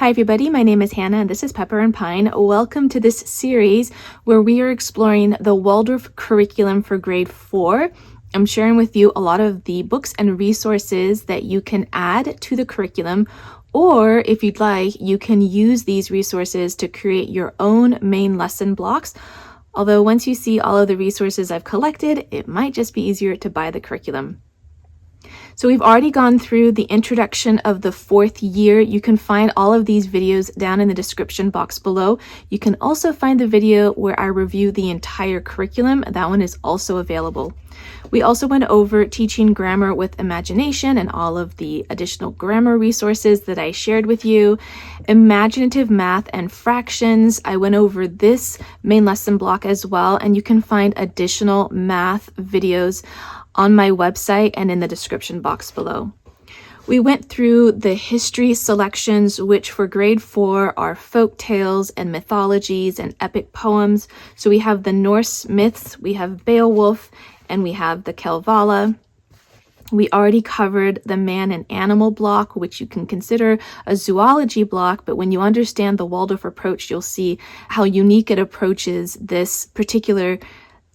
Hi everybody, my name is Hannah and this is Pepper and Pine. Welcome to this series where we are exploring the Waldorf curriculum for grade 4. I'm sharing with you a lot of the books and resources that you can add to the curriculum, or if you'd like, you can use these resources to create your own main lesson blocks. Although once you see all of the resources I've collected, it might just be easier to buy the curriculum. So we've already gone through the introduction of the 4th year. You can find all of these videos down in the description box below. You can also find the video where I review the entire curriculum. That one is also available. We also went over teaching grammar with imagination and all of the additional grammar resources that I shared with you. Imaginative math and fractions. I went over this main lesson block as well, and you can find additional math videos on my website and in the description box below. We went through the history selections, which for grade 4 are folk tales and mythologies and epic poems. So we have the Norse myths, we have Beowulf, and we have the Kalevala. We already covered the man and animal block, which you can consider a zoology block, but when you understand the Waldorf approach, you'll see how unique it approaches this particular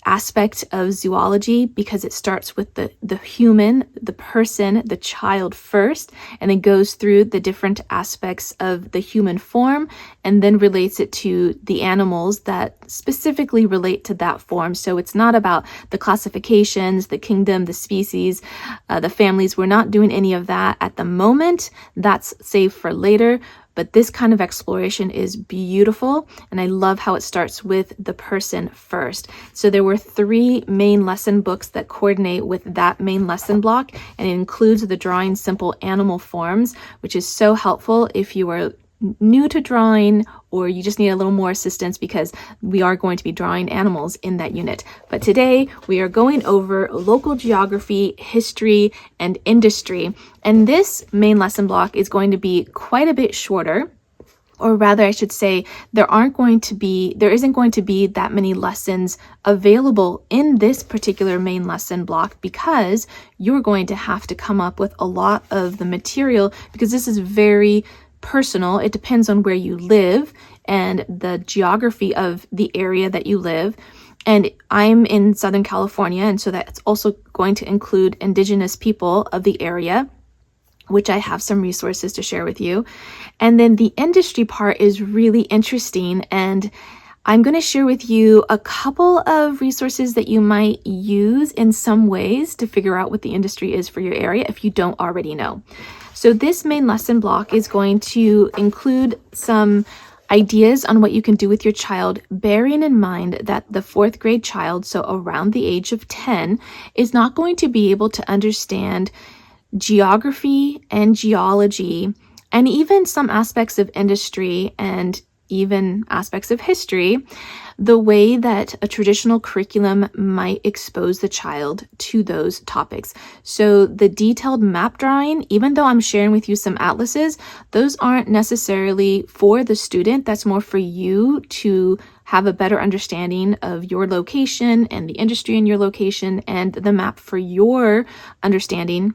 aspect of zoology, because it starts with the human, the person, the child first, and then goes through the different aspects of the human form and then relates it to the animals that specifically relate to that form. So it's not about the classifications, the kingdom, the species, the families. We're not doing any of that at the moment. That's saved for later. But this kind of exploration is beautiful, and I love how it starts with the person first. So there were 3 main lesson books that coordinate with that main lesson block, and it includes the Drawing Simple Animal Forms, which is so helpful if you are new to drawing or you just need a little more assistance, because we are going to be drawing animals in that unit. But today we are going over local geography, history, and industry. And this main lesson block is going to be quite a bit shorter. Or rather, I should say, there isn't going to be that many lessons available in this particular main lesson block, because you're going to have to come up with a lot of the material, because this is very personal. It depends on where you live and the geography of the area that you live. And I'm in Southern California, and so that's also going to include Indigenous people of the area, which I have some resources to share with you. And then the industry part is really interesting, and I'm going to share with you a couple of resources that you might use in some ways to figure out what the industry is for your area if you don't already know. So this main lesson block is going to include some ideas on what you can do with your child, bearing in mind that the 4th grade child, so around the age of 10, is not going to be able to understand geography and geology and even some aspects of industry and even aspects of history the way that a traditional curriculum might expose the child to those topics. So the detailed map drawing, even though I'm sharing with you some atlases, those aren't necessarily for the student. That's more for you to have a better understanding of your location and the industry in your location, and the map for your understanding.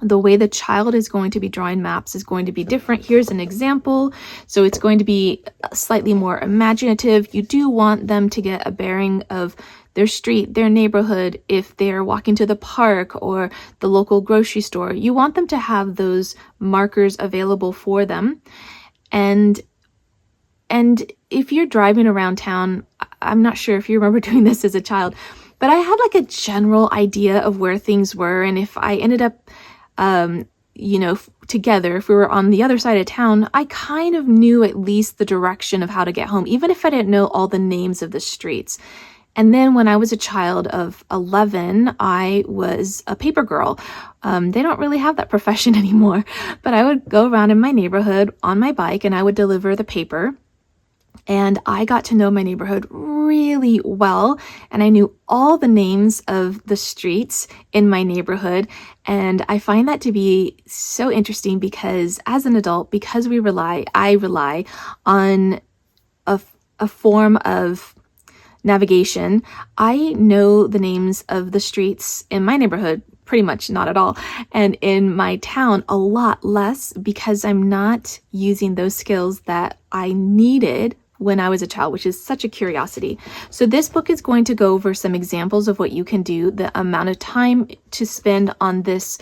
The way the child is going to be drawing maps is going to be different. Here's an example. So it's going to be slightly more imaginative. You do want them to get a bearing of their street, their neighborhood. If they're walking to the park or the local grocery store, you want them to have those markers available for them. And if you're driving around town, I'm not sure if you remember doing this as a child, but I had like a general idea of where things were. And if I ended up together, if we were on the other side of town, I kind of knew at least the direction of how to get home, even if I didn't know all the names of the streets. And then when I was a child of 11, I was a paper girl. They don't really have that profession anymore, but I would go around in my neighborhood on my bike and I would deliver the paper. And I got to know my neighborhood really well, and I knew all the names of the streets in my neighborhood. And I find that to be so interesting because as an adult, because I rely on a form of navigation, I know the names of the streets in my neighborhood pretty much not at all. And in my town, a lot less, because I'm not using those skills that I needed when I was a child, which is such a curiosity. So this book is going to go over some examples of what you can do, the amount of time to spend on this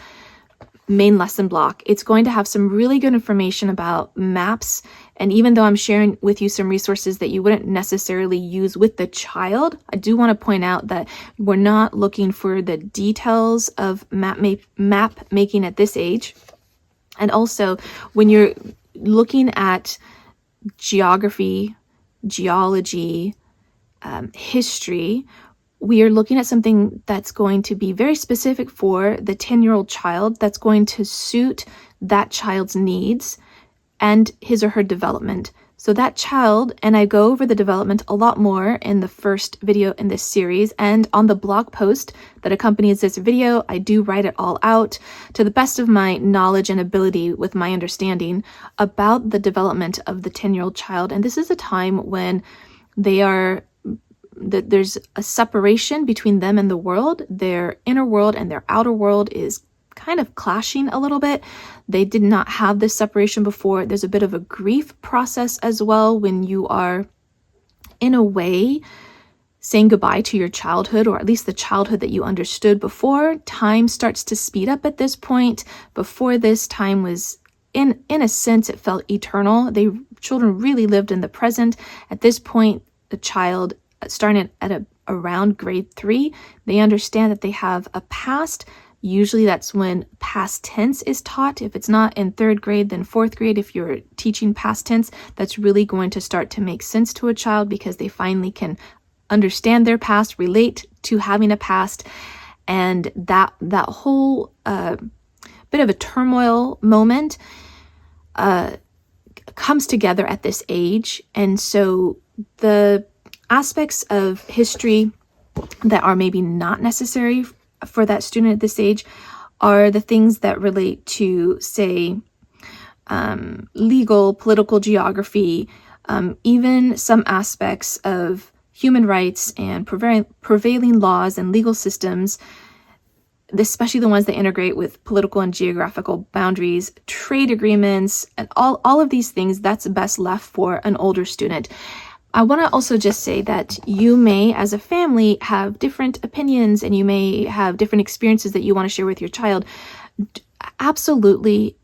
main lesson block. It's going to have some really good information about maps. And even though I'm sharing with you some resources that you wouldn't necessarily use with the child, I do want to point out that we're not looking for the details of map making at this age. And also, when you're looking at geography, geology, history, we are looking at something that's going to be very specific for the 10-year-old child, that's going to suit that child's needs and his or her development. So that child, and I go over the development a lot more in the first video in this series, and on the blog post that accompanies this video, I do write it all out to the best of my knowledge and ability with my understanding about the development of the 10-year-old child. And this is a time when there's a separation between them and the world. Their inner world and their outer world is kind of clashing a little bit. They did not have this separation before. There's a bit of a grief process as well when you are, in a way, saying goodbye to your childhood, or at least the childhood that you understood before. Time starts to speed up at this point. Before this, time was, in a sense, it felt eternal. Children really lived in the present. At this point, the child, starting at around grade 3, they understand that they have a past. Usually that's when past tense is taught. If it's not in 3rd grade, then 4th grade, if you're teaching past tense, that's really going to start to make sense to a child, because they finally can understand their past, relate to having a past. And that whole bit of a turmoil moment comes together at this age. And so the aspects of history that are maybe not necessary for that student at this age are the things that relate to, say, legal, political geography, even some aspects of human rights and prevailing laws and legal systems, especially the ones that integrate with political and geographical boundaries, trade agreements, and all of these things. That's best left for an older student. I want to also just say that you may, as a family, have different opinions, and you may have different experiences that you want to share with your child. Absolutely,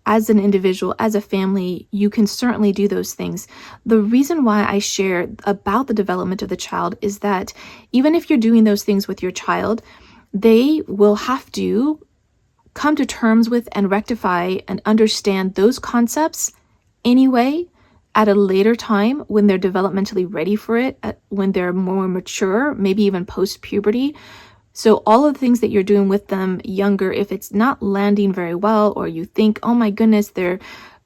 as an individual, as a family, you can certainly do those things. The reason why I share about the development of the child is that even if you're doing those things with your child, they will have to come to terms with and rectify and understand those concepts anyway, at a later time when they're developmentally ready for it, when they're more mature, maybe even post-puberty. So all of the things that you're doing with them younger, if it's not landing very well, or you think, oh my goodness, they're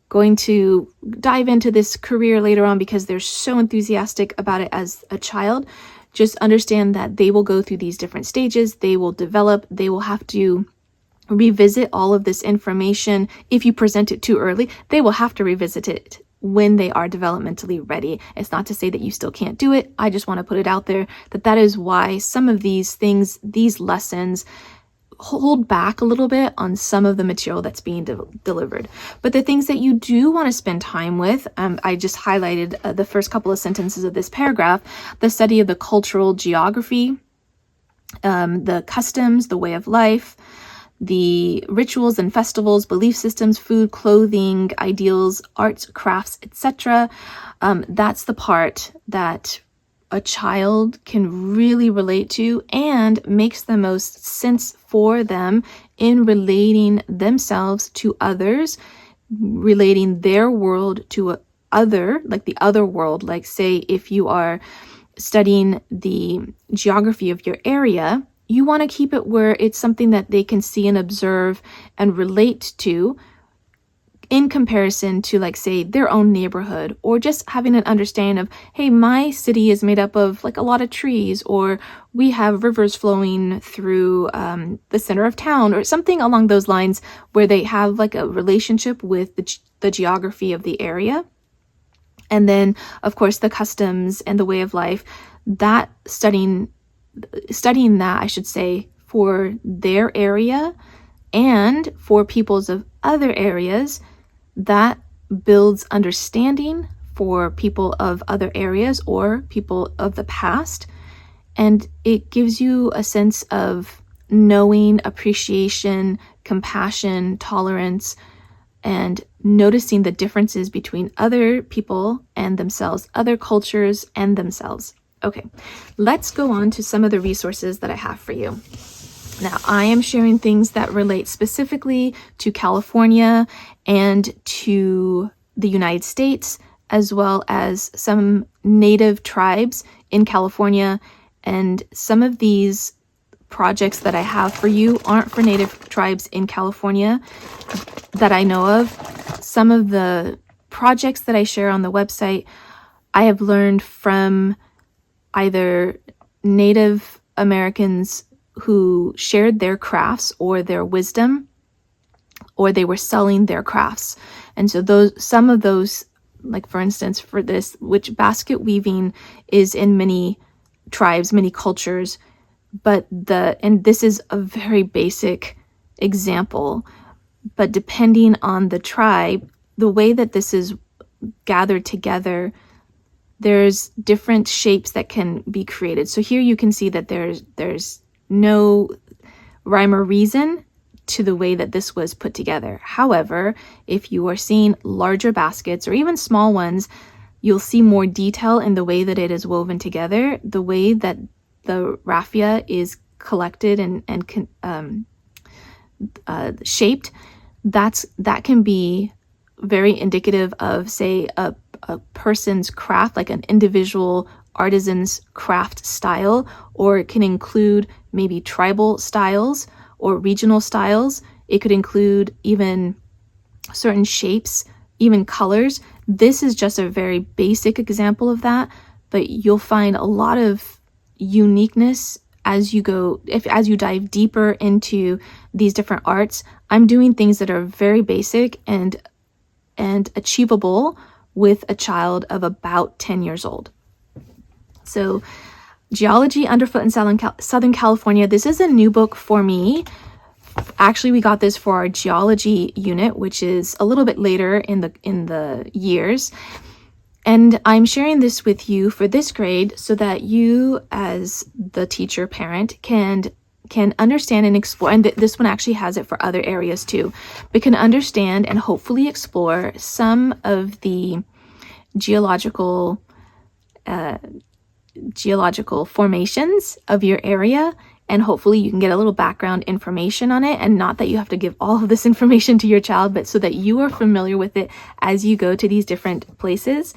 going to dive into this career later on because they're so enthusiastic about it as a child, just understand that they will go through these different stages. They will develop. They will have to revisit all of this information. If you present it too early, they will have to revisit it when they are developmentally ready. It's not to say that you still can't do it. I just want to put it out there that is why some of these things, these lessons, hold back a little bit on some of the material that's being delivered. But the things that you do want to spend time with, I just highlighted the first couple of sentences of this paragraph, the study of the cultural geography, the customs, the way of life, the rituals and festivals, belief systems, food, clothing, ideals, arts, crafts, etc. That's the part that a child can really relate to and makes the most sense for them in relating themselves to others, relating their world to like the other world. Like, say, if you are studying the geography of your area, you want to keep it where it's something that they can see and observe and relate to in comparison to, like, say, their own neighborhood, or just having an understanding of, hey, my city is made up of like a lot of trees, or we have rivers flowing through the center of town, or something along those lines, where they have like a relationship with the geography of the area. And then, of course, the customs and the way of life, that studying that, I should say, for their area and for peoples of other areas. That builds understanding for people of other areas or people of the past. And it gives you a sense of knowing, appreciation, compassion, tolerance, and noticing the differences between other people and themselves, other cultures and themselves. Okay, let's go on to some of the resources that I have for you. Now, I am sharing things that relate specifically to California and to the United States, as well as some native tribes in California. And some of these projects that I have for you aren't for native tribes in California that I know of. Some of the projects that I share on the website, I have learned from either Native Americans who shared their crafts or their wisdom, or they were selling their crafts. And so some of those, like for instance, for this, which basket weaving is in many tribes, many cultures, and this is a very basic example, but depending on the tribe, the way that this is gathered together, there's different shapes that can be created. So here you can see that there's no rhyme or reason to the way that this was put together. However, if you are seeing larger baskets or even small ones, you'll see more detail in the way that it is woven together, the way that the raffia is collected and shaped. That can be very indicative of, say, a person's craft, like an individual artisan's craft style, or it can include maybe tribal styles or regional styles. It could include even certain shapes, even colors. This is just a very basic example of that, but you'll find a lot of uniqueness as you dive deeper into these different arts. I'm doing things that are very basic and achievable with a child of about 10 years old. So Geology Underfoot in Southern California. This is a new book for me. Actually, we got this for our geology unit, which is a little bit later in the years. And I'm sharing this with you for this grade so that you, as the teacher parent, can understand and explore, and this one actually has it for other areas too, but can understand and hopefully explore some of the geological formations of your area, and hopefully you can get a little background information on it, and not that you have to give all of this information to your child, but so that you are familiar with it as you go to these different places.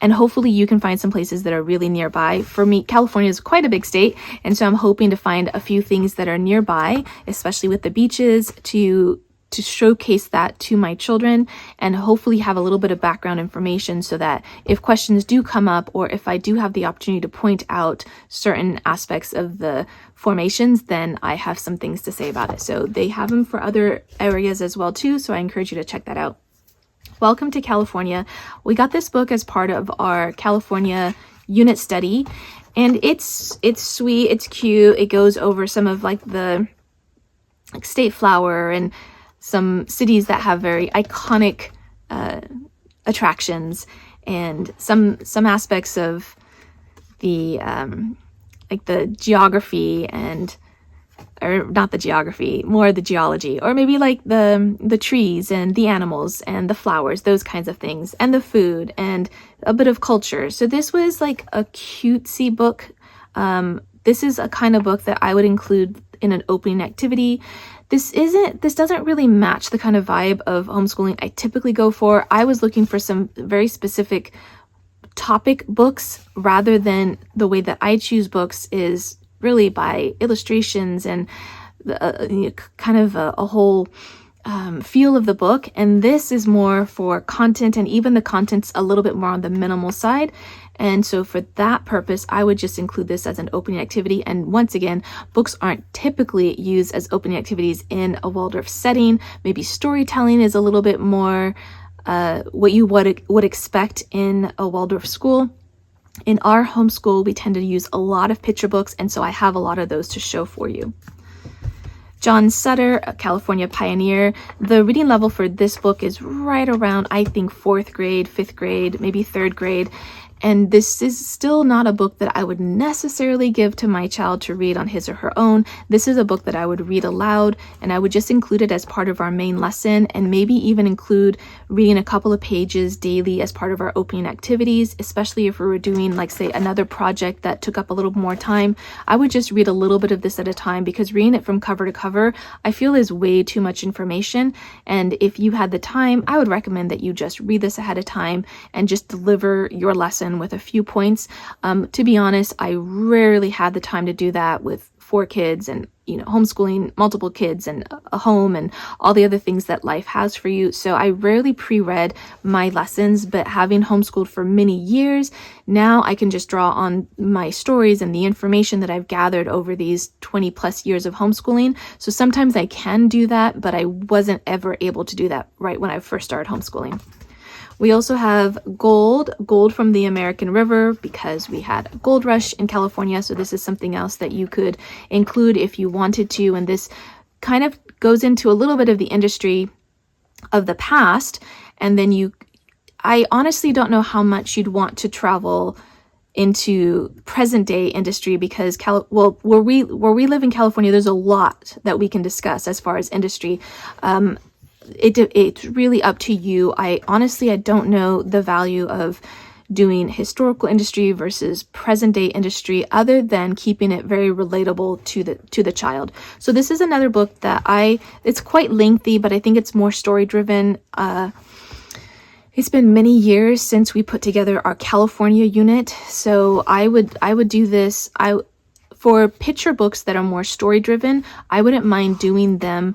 And hopefully you can find some places that are really nearby. For me, California is quite a big state, and so I'm hoping to find a few things that are nearby, especially with the beaches, to showcase that to my children, and hopefully have a little bit of background information so that if questions do come up, or if I do have the opportunity to point out certain aspects of the formations, then I have some things to say about it. So they have them for other areas as well too, so I encourage you to check that out. Welcome to California. We got this book as part of our California unit study, and it's sweet, it's cute. It goes over some of like the state flower and some cities that have very iconic attractions, and some aspects of the like the geography, or not the geography, more the geology, or maybe like the trees and the animals and the flowers, those kinds of things, and the food and a bit of culture. So this was like a cutesy book. This is a kind of book that I would include in an opening activity. This doesn't really match the kind of vibe of homeschooling I typically go for. I was looking for some very specific topic books, rather than the way that I choose books is really by illustrations and kind of a whole feel of the book. And this is more for content, and even the content's a little bit more on the minimal side. And so for that purpose, I would just include this as an opening activity. And once again, books aren't typically used as opening activities in a Waldorf setting. Maybe storytelling is a little bit more what you would expect in a Waldorf school. In our homeschool, we tend to use a lot of picture books, and so I have a lot of those to show for you. John Sutter, a California pioneer. The reading level for this book is right around, I think, 4th grade, 5th grade, maybe 3rd grade. And this is still not a book that I would necessarily give to my child to read on his or her own. This is a book that I would read aloud, and I would just include it as part of our main lesson, and maybe even include reading a couple of pages daily as part of our opening activities, especially if we were doing, like, say, another project that took up a little more time. I would just read a little bit of this at a time, because reading it from cover to cover, I feel is way too much information. And if you had the time, I would recommend that you just read this ahead of time and just deliver your lesson with a few points. To be honest, I rarely had the time to do that with 4 kids and, homeschooling multiple kids and a home and all the other things that life has for you. So I rarely pre-read my lessons, but having homeschooled for many years, now I can just draw on my stories and the information that I've gathered over these 20 plus years of homeschooling. So sometimes I can do that, but I wasn't ever able to do that right when I first started homeschooling. We also have gold from the American River, because we had a gold rush in California. So this is something else that you could include if you wanted to. And this kind of goes into a little bit of the industry of the past. And then I honestly don't know how much you'd want to travel into present day industry, because where we live in California, there's a lot that we can discuss as far as industry. It's really up to you. I don't know the value of doing historical industry versus present day industry, other than keeping it very relatable to the child. So this is another book that it's quite lengthy, but I think it's more story driven. It's been many years since we put together our California unit, so I would do this. For picture books that are more story driven, I wouldn't mind doing them.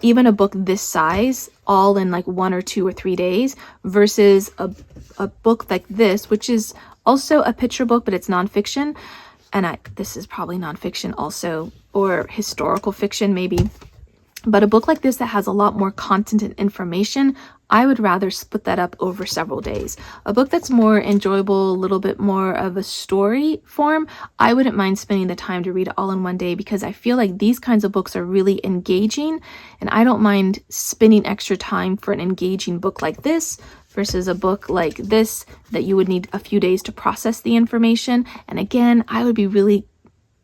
Even a book this size, all in like 1 or 2 or 3 days, versus a book like this, which is also a picture book, but it's nonfiction. And this is probably nonfiction also, or historical fiction maybe. But a book like this that has a lot more content and information, I would rather split that up over several days. A book that's more enjoyable, a little bit more of a story form, I wouldn't mind spending the time to read it all in one day, because I feel like these kinds of books are really engaging, and I don't mind spending extra time for an engaging book like this versus a book like this that you would need a few days to process the information. And again, I would be really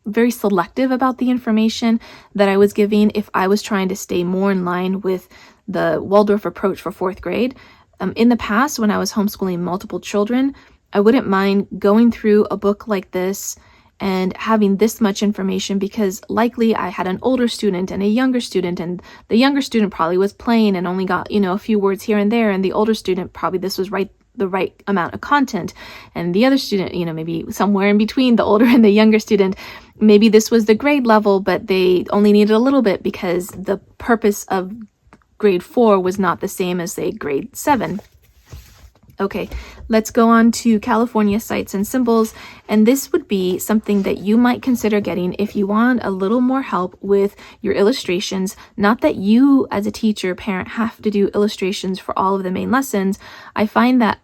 very selective about the information that I was giving if I was trying to stay more in line with the Waldorf approach for 4th grade. In the past, when I was homeschooling multiple children, I wouldn't mind going through a book like this and having this much information, because likely I had an older student and a younger student, and the younger student probably was playing and only got, a few words here and there, and the older student probably this was the right amount of content, and the other student, maybe somewhere in between the older and the younger student, maybe this was the grade level, but they only needed a little bit because the purpose of grade 4 was not the same as, say, grade 7. Okay, let's go on to California sites and symbols, and this would be something that you might consider getting if you want a little more help with your illustrations. Not that you as a teacher, parent, have to do illustrations for all of the main lessons. I find that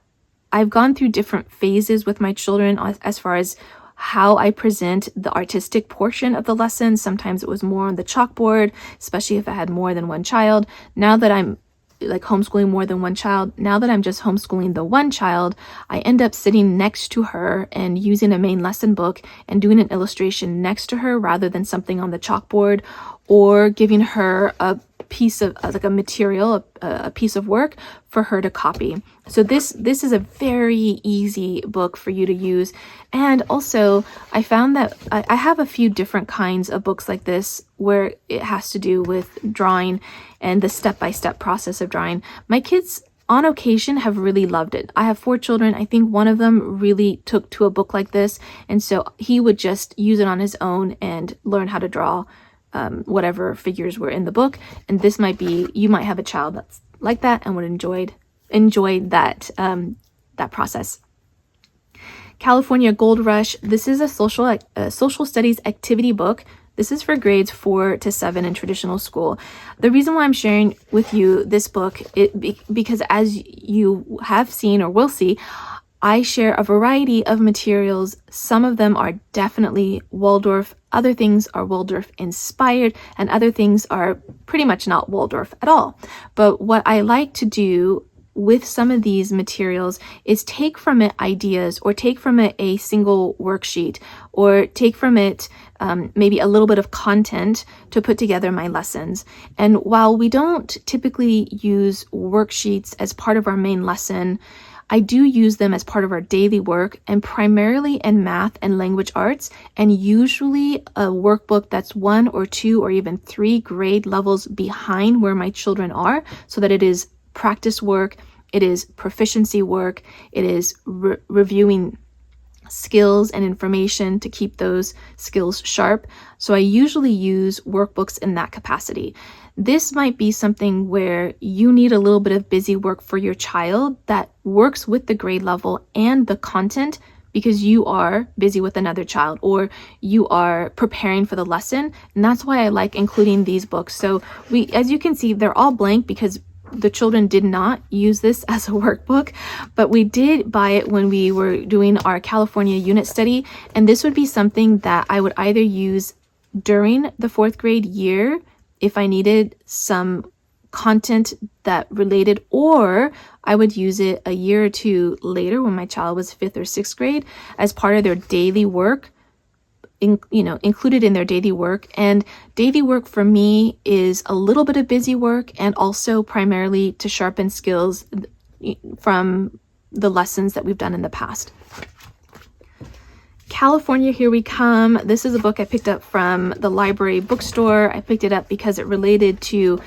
I've gone through different phases with my children as far as how I present the artistic portion of the lesson. Sometimes it was more on the chalkboard, especially if I had more than one child. Now that I'm homeschooling more than one child, now that I'm just homeschooling the one child, I end up sitting next to her and using a main lesson book and doing an illustration next to her rather than something on the chalkboard, or giving her a piece of a material, a piece of work for her to copy. So this is a very easy book for you to use. And also I found that I have a few different kinds of books like this where it has to do with drawing and the step-by-step process of drawing. My kids on occasion have really loved it. I have 4 children. I think one of them really took to a book like this, and so he would just use it on his own and learn how to draw whatever figures were in the book. And this might be, you might have a child that's like that and would enjoy that process. California Gold Rush. This is a social studies activity book. This is for grades 4 to 7 in traditional school. The reason why I'm sharing with you this book, because as you have seen or will see, I share a variety of materials. Some of them are definitely Waldorf. other things are Waldorf inspired, and other things are pretty much not Waldorf at all. But what I like to do with some of these materials is take from it ideas, or take from it a single worksheet, or take from it maybe a little bit of content to put together my lessons. And while we don't typically use worksheets as part of our main lesson, I do use them as part of our daily work, and primarily in math and language arts, and usually a workbook that's 1 or 2 or even 3 grade levels behind where my children are, so that it is practice work, it is proficiency work, it is reviewing skills and information to keep those skills sharp. So I usually use workbooks in that capacity. This might be something where you need a little bit of busy work for your child that works with the grade level and the content, because you are busy with another child, or you are preparing for the lesson. And that's why I like including these books. So as you can see, they're all blank because the children did not use this as a workbook, but we did buy it when we were doing our California unit study. And this would be something that I would either use during the 4th grade year if I needed some content that related, or I would use it a year or 2 later when my child was 5th or 6th grade as part of their daily work, included in their daily work. And daily work for me is a little bit of busy work, and also primarily to sharpen skills from the lessons that we've done in the past. California, Here We Come. This is a book I picked up from the library bookstore. I picked it up because it related to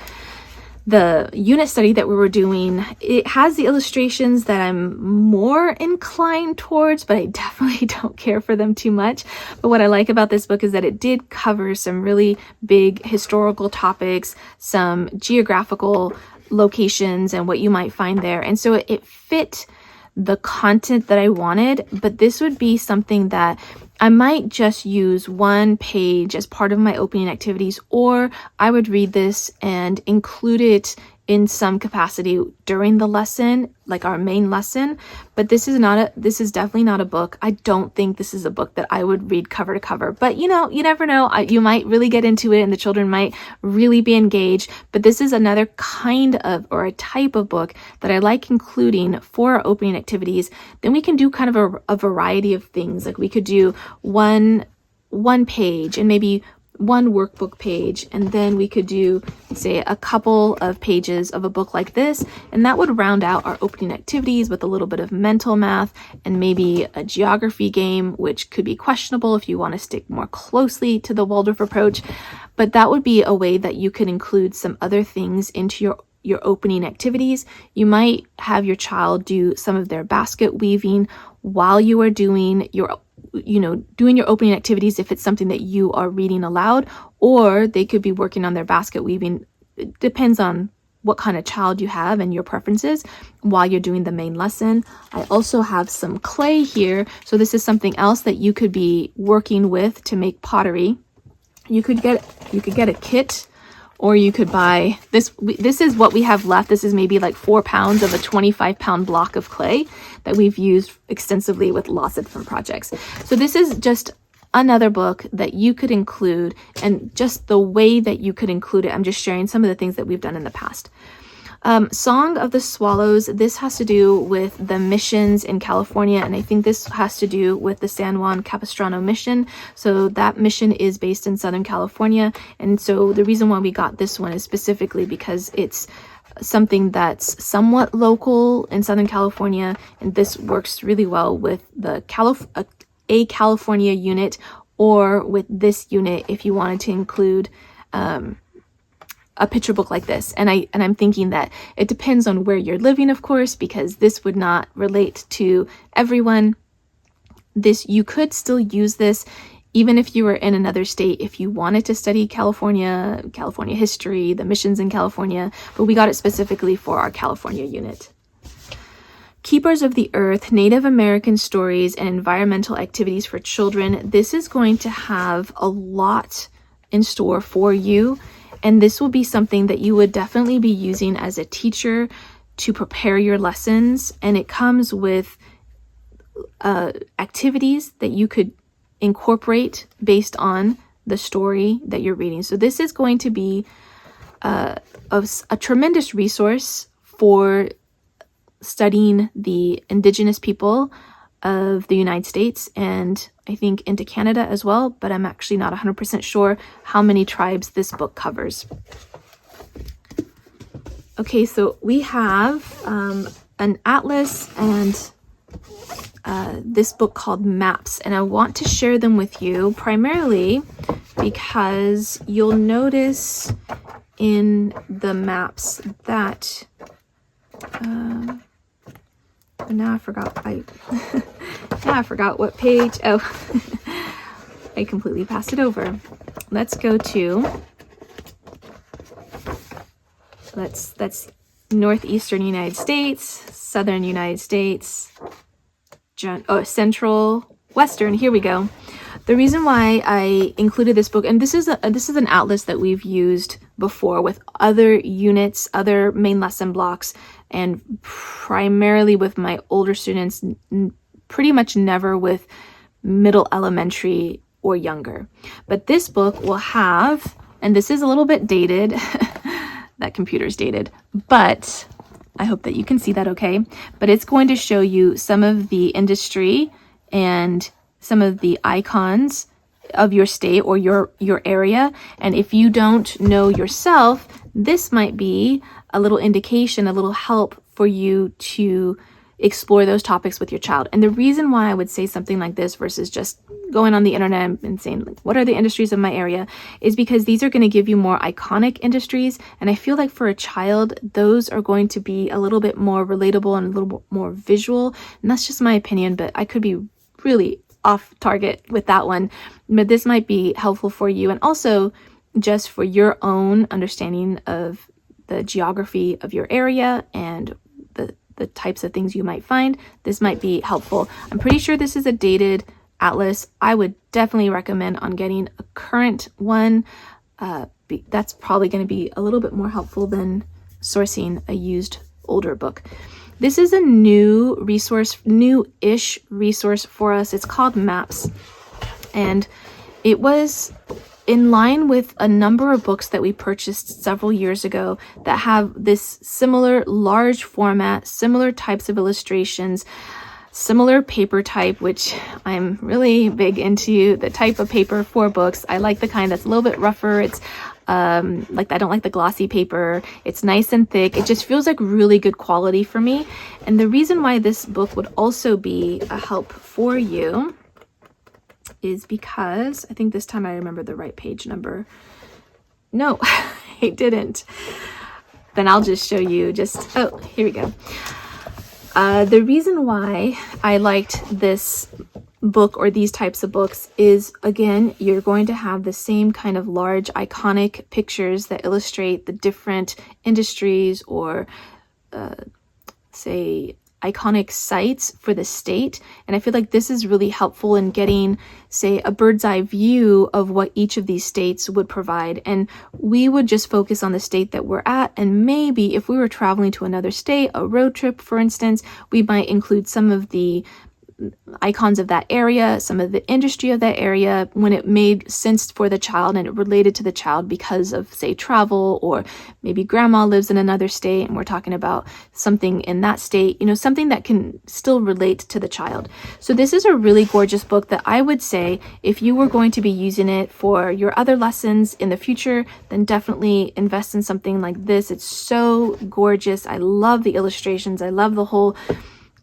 the unit study that we were doing. It has the illustrations that I'm more inclined towards, but I definitely don't care for them too much. But what I like about this book is that it did cover some really big historical topics, some geographical locations and what you might find there. And so it fit the content that I wanted, but this would be something that I might just use 1 page as part of my opening activities, or I would read this and include it in some capacity during the lesson, like our main lesson. But this is definitely not a book. I don't think this is a book that I would read cover to cover, but you never know. You might really get into it and the children might really be engaged. But this is another kind of, or a type of book that I like including for our opening activities. Then we can do kind of a variety of things. Like we could do one page and maybe 1 workbook page, and then we could do, say, a couple of pages of a book like this, and that would round out our opening activities with a little bit of mental math and maybe a geography game, which could be questionable if you want to stick more closely to the Waldorf approach. But that would be a way that you could include some other things into your opening activities. You might have your child do some of their basket weaving while you are doing your opening activities if it's something that you are reading aloud, or they could be working on their basket weaving. It depends on what kind of child you have and your preferences while you're doing the main lesson. I also have some clay here. So this is something else that you could be working with to make pottery. You could get a kit, or you could buy this. This is what we have left. This is maybe like 4 pounds of a 25-pound block of clay that we've used extensively with lots of different projects. So this is just another book that you could include, and just the way that you could include it, I'm just sharing some of the things that we've done in the past. Song of the Swallows. This has to do with the missions in California, and I think this has to do with the San Juan Capistrano mission. So that mission is based in Southern California, and so the reason why we got this one is specifically because it's something that's somewhat local in Southern California, and this works really well with the California unit, or with this unit if you wanted to include a picture book like this. And I'm thinking that it depends on where you're living, of course, because this would not relate to everyone. You could still use this even if you were in another state, if you wanted to study California history, the missions in California, but we got it specifically for our California unit. Keepers of the Earth, Native American Stories and Environmental Activities for Children. This is going to have a lot in store for you. And this will be something that you would definitely be using as a teacher to prepare your lessons. And it comes with activities that you could incorporate based on the story that you're reading. So this is going to be a tremendous resource for studying the Indigenous people of the United States, and I think into Canada as well, but I'm actually not 100% sure how many tribes this book covers. Okay, so we have an atlas and this book called Maps, and I want to share them with you primarily because you'll notice in the maps that now I forgot now I forgot what page. Oh, I completely passed it over. Let's go to that's northeastern United States, southern United States, central, western. Here we go. The reason why I included this book, and this is an atlas that we've used before with other units, other main lesson blocks, and primarily with my older students, pretty much never with middle elementary or younger. But this book will have, and this is a little bit dated, that computer's dated, but I hope that you can see that okay. But it's going to show you some of the industry and some of the icons of your state or your area. And if you don't know yourself, this might be a little indication, a little help for you to explore those topics with your child. And the reason why I would say something like this versus just going on the internet and saying, like, what are the industries of my area, is because these are going to give you more iconic industries. And I feel like for a child, those are going to be a little bit more relatable and a little bit more visual. And that's just my opinion, but I could be really off target with that one. But this might be helpful for you, and also just for your own understanding of the geography of your area and the types of things you might find. This might be helpful. I'm pretty sure this is a dated atlas. I would definitely recommend on getting a current one. That's probably going to be a little bit more helpful than sourcing a used older book. This is a new resource, new-ish resource for us. It's called Maps, and it was in line with a number of books that we purchased several years ago that have this similar large format, similar types of illustrations, similar paper type, which I'm really big into the type of paper for books. I like the kind that's a little bit rougher. It's like, I don't like the glossy paper. It's nice and thick. It just feels like really good quality for me. And the reason why this book would also be a help for you is because I think this time I remember the right page number. No, I didn't. Then I'll just show you oh, here we go. The reason why I liked this book or these types of books is, again, you're going to have the same kind of large iconic pictures that illustrate the different industries or say iconic sites for the state. And I feel like this is really helpful in getting, say, a bird's eye view of what each of these states would provide. And we would just focus on the state that we're at. And maybe if we were traveling to another state, a road trip, for instance, we might include some of the icons of that area, some of the industry of that area, when it made sense for the child and it related to the child because of, say, travel, or maybe grandma lives in another state and we're talking about something in that state, something that can still relate to the child. So this is a really gorgeous book that I would say, if you were going to be using it for your other lessons in the future, then definitely invest in something like this. It's so gorgeous. I love the illustrations. I love the whole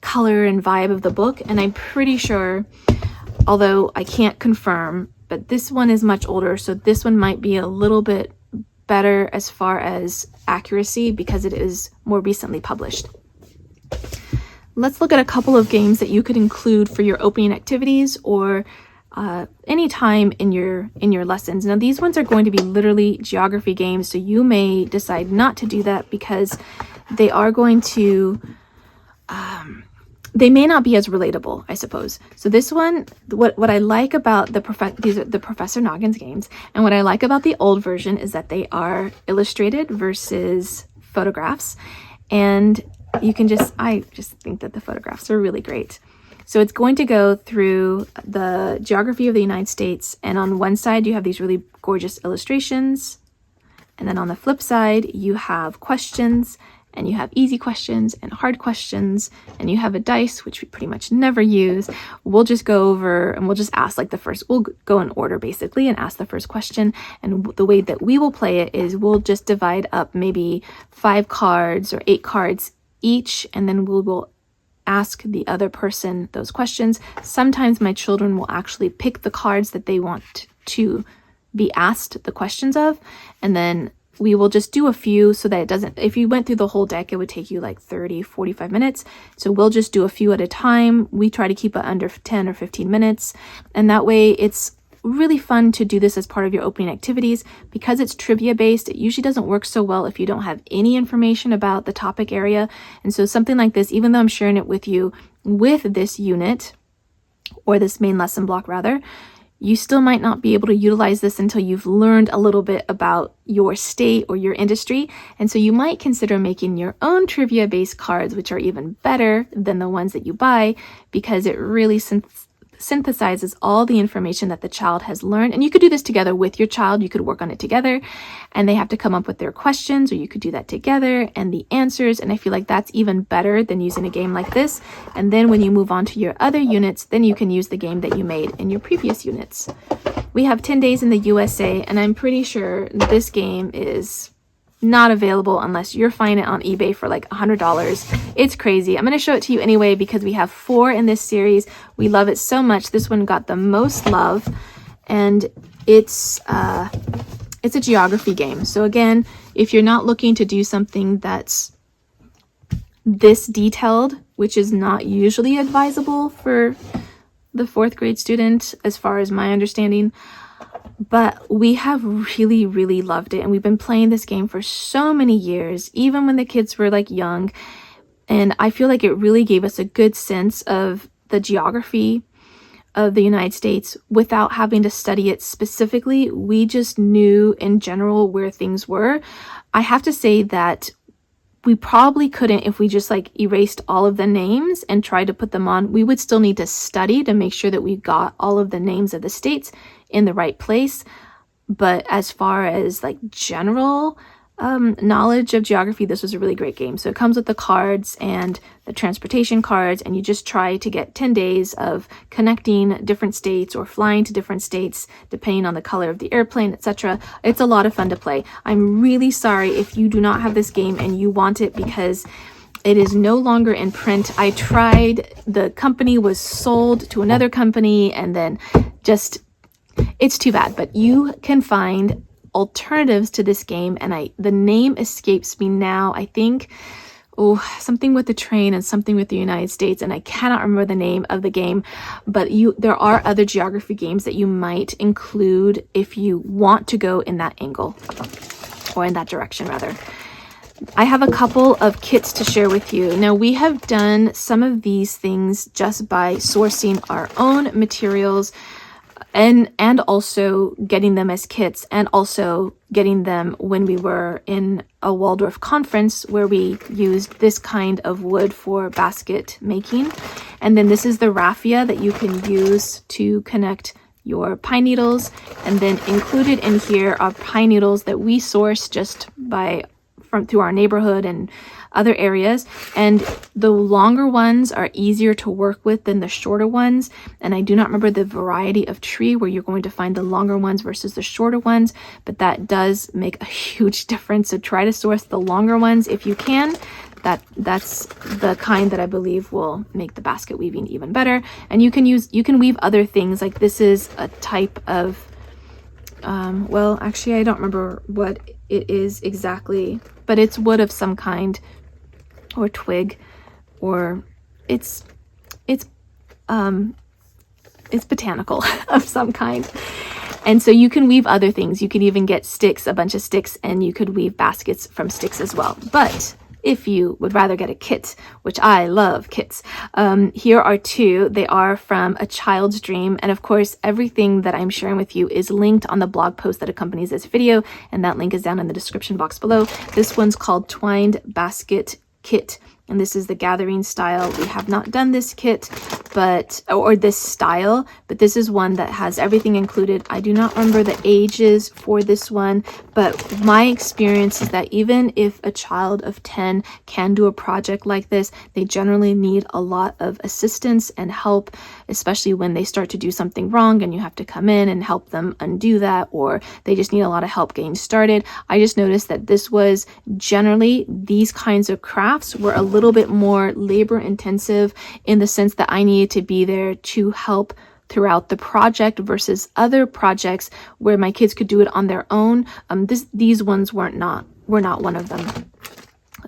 color and vibe of the book, and I'm pretty sure, although I can't confirm, but this one is much older, so this one might be a little bit better as far as accuracy because it is more recently published. Let's look at a couple of games that you could include for your opening activities or any time in your lessons. Now, these ones are going to be literally geography games, so you may decide not to do that because they are going to they may not be as relatable, I suppose. So this one, what I like about these are the Professor Noggins games, and what I like about the old version is that they are illustrated versus photographs, and you can I just think that the photographs are really great. So it's going to go through the geography of the United States, and on one side you have these really gorgeous illustrations, and then on the flip side you have questions, and you have easy questions and hard questions, and you have a dice, which we pretty much never use. We'll just go over and we'll just ask like we'll go in order basically and ask the first question. And the way that we will play it is we'll just divide up maybe 5 cards or 8 cards each, and then we will ask the other person those questions. Sometimes my children will actually pick the cards that they want to be asked the questions of, and then we will just do a few so that it doesn't, if you went through the whole deck, it would take you like 30, 45 minutes. So we'll just do a few at a time. We try to keep it under 10 or 15 minutes. And that way it's really fun to do this as part of your opening activities. Because it's trivia based, it usually doesn't work so well if you don't have any information about the topic area. And so something like this, even though I'm sharing it with you with this unit, or this main lesson block rather, you still might not be able to utilize this until you've learned a little bit about your state or your industry. And so you might consider making your own trivia-based cards, which are even better than the ones that you buy, because it really synthesizes all the information that the child has learned. And you could do this together with your child. You could work on it together, and they have to come up with their questions, or you could do that together and the answers. And I feel like that's even better than using a game like this. And then when you move on to your other units, then you can use the game that you made in your previous units. We have 10 days in the USA, and I'm pretty sure this game is not available unless you're finding it on eBay for like $100. It's crazy. I'm going to show it to you anyway because we have 4 in this series. We love it so much. This one got the most love, and it's a geography game. So again, if you're not looking to do something that's this detailed, which is not usually advisable for the 4th grade student as far as my understanding, but we have really, really loved it. And we've been playing this game for so many years, even when the kids were like young. And I feel like it really gave us a good sense of the geography of the United States without having to study it specifically. We just knew in general where things were. I have to say that we probably couldn't, if we just like erased all of the names and tried to put them on, we would still need to study to make sure that we got all of the names of the states in the right place. But as far as like general knowledge of geography, this was a really great game. So it comes with the cards and the transportation cards, and you just try to get 10 days of connecting different states or flying to different states depending on the color of the airplane, etc. It's a lot of fun to play. I'm really sorry if you do not have this game and you want it, because it is no longer in print. I tried, the company was sold to another company, and then just, it's too bad. But you can find alternatives to this game, and the name escapes me now. I think something with the train and something with the United States, and I cannot remember the name of the game. But there are other geography games that you might include if you want to go in that angle, or in that direction rather. I have a couple of kits to share with you. Now, we have done some of these things just by sourcing our own materials, and also getting them as kits, and also getting them when we were in a Waldorf conference where we used this kind of wood for basket making. And then this is the raffia that you can use to connect your pine needles. And then included in here are pine needles that we source just through our neighborhood and other areas. And the longer ones are easier to work with than the shorter ones. And I do not remember the variety of tree where you're going to find the longer ones versus the shorter ones, but that does make a huge difference. So try to source the longer ones if you can. That's the kind that I believe will make the basket weaving even better. And you can weave other things. Like this is a type of well, actually I don't remember what it is exactly, but it's wood of some kind, or twig, or it's botanical of some kind. And so you can weave other things. You could even get sticks, a bunch of sticks, and you could weave baskets from sticks as well. But if you would rather get a kit, which I love kits, here are 2. They are from A Child's Dream. And of course, everything that I'm sharing with you is linked on the blog post that accompanies this video. And that link is down in the description box below. This one's called Twined Basket Kit. and this is the gathering style. We have not done this kit, or this style, but this is one that has everything included. I do not remember the ages for this one, but my experience is that even if a child of 10 can do a project like this, they generally need a lot of assistance and help, especially when they start to do something wrong and you have to come in and help them undo that, or they just need a lot of help getting started. I just noticed that this was generally, these kinds of crafts were a little bit more labor intensive in the sense that I needed to be there to help throughout the project versus other projects where my kids could do it on their own. These ones were not one of them.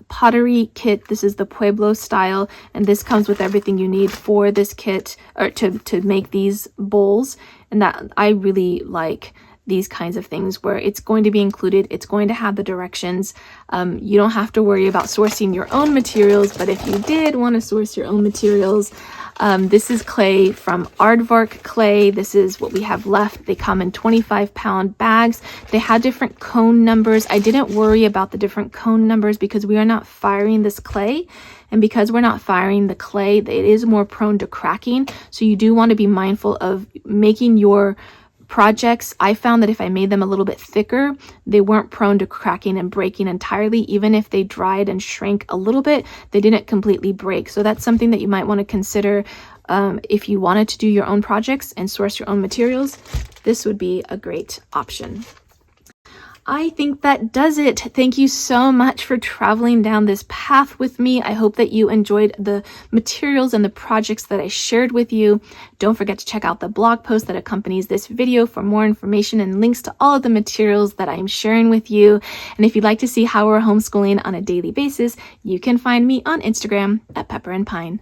Pottery kit, this is the Pueblo style, and this comes with everything you need for this kit, or to make these bowls. And that I really like these kinds of things where it's going to be included, it's going to have the directions. You don't have to worry about sourcing your own materials, but if you did want to source your own materials, this is clay from Aardvark clay. This is what we have left. They come in 25-pound bags. They had different cone numbers. I didn't worry about the different cone numbers because we are not firing this clay. And because we're not firing the clay, it is more prone to cracking. So you do want to be mindful of making your projects. I found that if I made them a little bit thicker, they weren't prone to cracking and breaking entirely. Even if they dried and shrank a little bit, they didn't completely break. So that's something that you might want to consider if you wanted to do your own projects and source your own materials. This would be a great option. I think that does it. Thank you so much for traveling down this path with me. I hope that you enjoyed the materials and the projects that I shared with you. Don't forget to check out the blog post that accompanies this video for more information and links to all of the materials that I'm sharing with you. And if you'd like to see how we're homeschooling on a daily basis, you can find me on Instagram at Pepper and Pine.